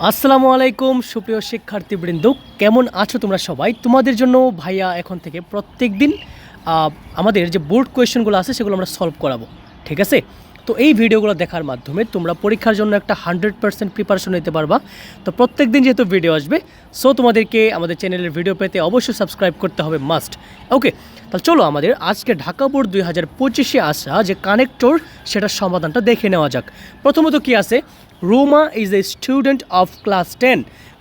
আসসালামু আলাইকুম সুপ্রিয় শিক্ষার্থীবৃন্দ, কেমন আছো তোমরা সবাই? তোমাদের জন্য ভাইয়া এখন থেকে প্রত্যেক দিন আমাদের যে বোর্ড কোয়েশ্চেনগুলো আছে সেগুলো আমরা সলভ করাবো, ঠিক আছে? তো এই ভিডিওগুলো দেখার মাধ্যমে তোমরা পরীক্ষার জন্য একটা 100% প্রিপারেশন নিতে পারবা। তো প্রত্যেক দিন যেহেতু ভিডিও আসবে, সো তোমাদেরকে আমাদের চ্যানেলের ভিডিও পেতে অবশ্যই সাবস্ক্রাইব করতে হবে, মাস্ট। ওকে, তাহলে চলো আমাদের আজকে ঢাকা বোর্ড 2025-এ আসা যে কানেক্টর সেটার সমাধানটা দেখে নেওয়া যাক। প্রথমত কি আছে, Ruma is a student of class 10।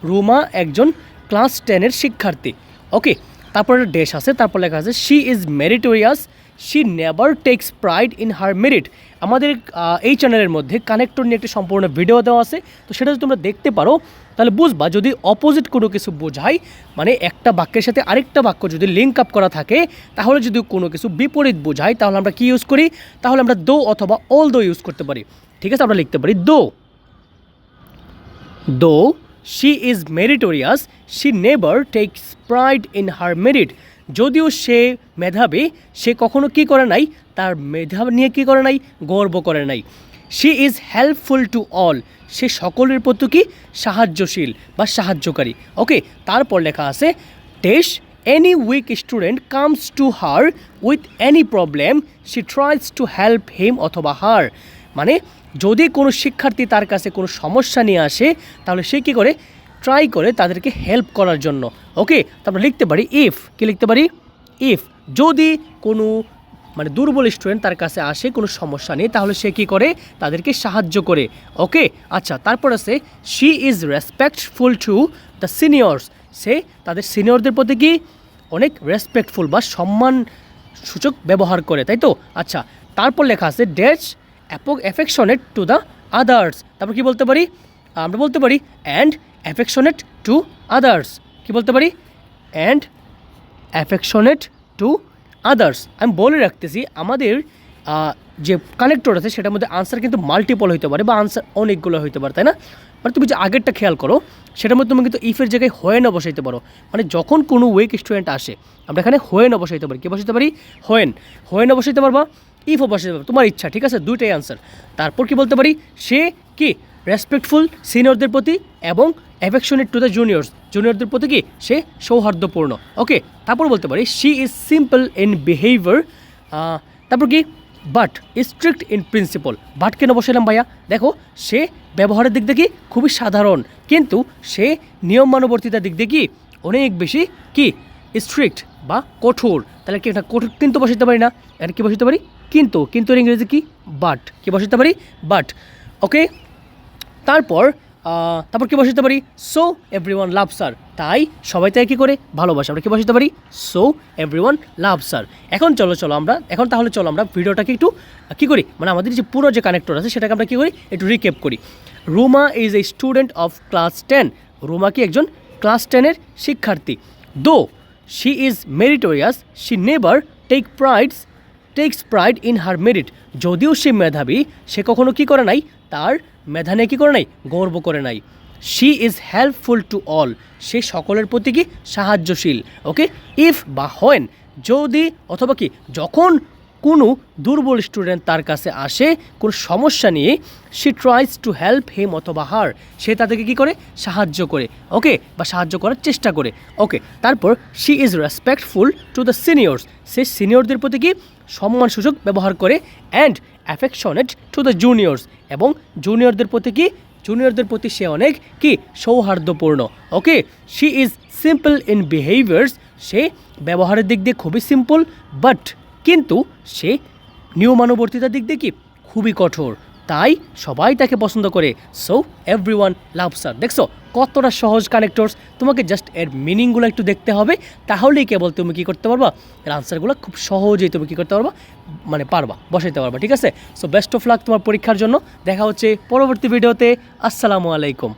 Ruma একজন ক্লাস 10-এর শিক্ষার্থী। ওকে, তারপরে ড্যাশ আছে, তারপর লেখা আছে she is meritorious, she never takes pride in her merit. আমাদের এই চ্যানেলের মধ্যে কানেক্টর নিয়ে একটি সম্পূর্ণ ভিডিও দেওয়া আছে, তো সেটা যদি তোমরা দেখতে পারো তাহলে বুঝবা যদি অপোজিট কোনো কিছু বোঝায়, মানে একটা বাক্যের সাথে আরেকটা বাক্য যদি লিঙ্ক আপ করা থাকে, তাহলে যদি কোনো কিছু বিপরীত বোঝায় তাহলে আমরা কি ইউজ করি? তাহলে আমরা দো অথবা অল দো ইউজ করতে পারি, ঠিক আছে? আমরা লিখতে পারি though she is meritorious, she never takes pride in her merit. যদিও সে মেধাবী, সে কখনো কি করে নাই, তার মেধা নিয়ে কি করে নাই, গর্ব করে নাই। She is helpful to all, সে সকলের প্রতি কি সাহায্যশীল বা সাহায্যকারী। ওকে, তারপর লেখা আছে dash any week student comes to her with any problem, she tries to help him অথবা হার। মানে যদি কোনো শিক্ষার্থী তার কাছে কোনো সমস্যা নিয়ে আসে তাহলে সে কী করে, ট্রাই করে তাদেরকে হেল্প করার জন্য। ওকে, তারপর লিখতে পারি ইফ, কি লিখতে পারি? ইফ যদি কোনো মানে দুর্বল স্টুডেন্ট তার কাছে আসে কোনো সমস্যা নেই, তাহলে সে কী করে, তাদেরকে সাহায্য করে। ওকে, আচ্ছা, তারপর আছে she is respectful to the seniors, সে তাদের সিনিয়রদের প্রতি কি অনেক রেসপেক্টফুল বা সম্মান সূচক ব্যবহার করে, তাই তো? আচ্ছা, তারপর লেখা আছে dash affectionate to the others. তারপর কি বলতে পারি? আমরা বলতে পারি অ্যান্ড অ্যাফেকশনেট টু আদার্স। কি বলতে পারি? And affectionate to others. আমি বলে রাখতেছি আমাদের যে কানেক্টর আছে সেটার মধ্যে আনসার কিন্তু মাল্টিপল হইতে পারে বা আনসার অনেকগুলো হইতে পারে, তাই না? মানে তুমি যে আগেরটা খেয়াল করো, সেটার মধ্যে তুমি কিন্তু ইফের জায়গায় হোয়েন বসাইতে পারো। মানে যখন কোনো উইক স্টুডেন্ট আসে আমরা এখানে হোয়েন বসাইতে পারি। কী বসাইতে পারি? হোয়েন বসাইতে পারবা, ইফও বসাইতে পারবা, তোমার ইচ্ছা, ঠিক আছে? দুইটাই আনসার। তারপর কি বলতে পারি? সে কি রেসপেক্টফুল সিনিয়রদের প্রতি এবং অ্যাফেকশনেট টু দ্য জুনিয়রদের প্রতি কি সে সৌহার্দ্যপূর্ণ। ওকে, তারপর বলতে পারি she is simple in behaviour. তারপর কি but strict in principal. But কেন বসাইলাম ভাইয়া? দেখো, সে ব্যবহারের দিক দিয়ে কি খুবই সাধারণ, কিন্তু সে নিয়মানুবর্তিতার দিক দিয়ে কি অনেক বেশি কি স্ট্রিক্ট বা কঠোর। তাহলে কি এটা কঠোর কিন্তু বসাইতে পারি না, এটা কি বসাইতে পারি? কিন্তু ইংরেজি কি বাট, কি বসাইতে পারি? বাট। ওকে, তারপর কি বসাতে পারি? সো এভরিওয়ান লাভস হার, তাই সবাই তাই কী করে ভালোবাসে। আমরা কি বসাতে পারি? So everyone loves her. এখন চলো আমরা ভিডিওটাকে একটু কী করি, মানে আমাদের যে পুরো যে কানেক্টর আছে সেটাকে আমরা কী করি, একটু রিক্যাপ করি। Ruma is a student of class 10। Ruma কি একজন ক্লাস 10-এর শিক্ষার্থী। Though she is meritorious, she never takes pride in her merit. যদিও সে মেধাবী, সে কখনো কি করে নাই, তার মেধা নিয়ে কী করে নাই, গর্ব করে নাই। She is helpful to all, সে সকলের প্রতি কি সাহায্যশীল। ওকে, ইফ বা হোয়েন যদি অথবা কি যখন কোনো দুর্বল স্টুডেন্ট তার কাছে আসে কোনো সমস্যা নিয়ে, she tries to help him অথবা হার, সে তাদেরকে কী করে, সাহায্য করে। ওকে, বা সাহায্য করার চেষ্টা করে। ওকে, তারপর she is respectful to the seniors, সে সিনিয়রদের প্রতি কি সম্মানসূচক ব্যবহার করে। And affectionate to the juniors, এবং জুনিয়রদের প্রতি সে অনেক কি সৌহার্দ্যপূর্ণ। Okay, she is simple in behaviours, সে ব্যবহারের দিক দিয়ে খুবই সিম্পল, কিন্তু সে নিয়মানুবর্তিতার দিক দিয়ে কি খুবই কঠোর, তাই সবাই তাকে পছন্দ করে। So everyone loves her. দেখছো কতটা সহজ কানেক্টরস? তোমাকে জাস্ট এর মিনিংগুলো একটু দেখতে হবে, তাহলেই কেবল তুমি কী করতে পারবা, এর আনসারগুলো খুব সহজেই তুমি কী করতে পারবা, মানে বসাইতে পারবা, ঠিক আছে? সো বেস্ট অফ লাক তোমার পরীক্ষার জন্য। দেখা হচ্ছে পরবর্তী ভিডিওতে। আসসালামু আলাইকুম।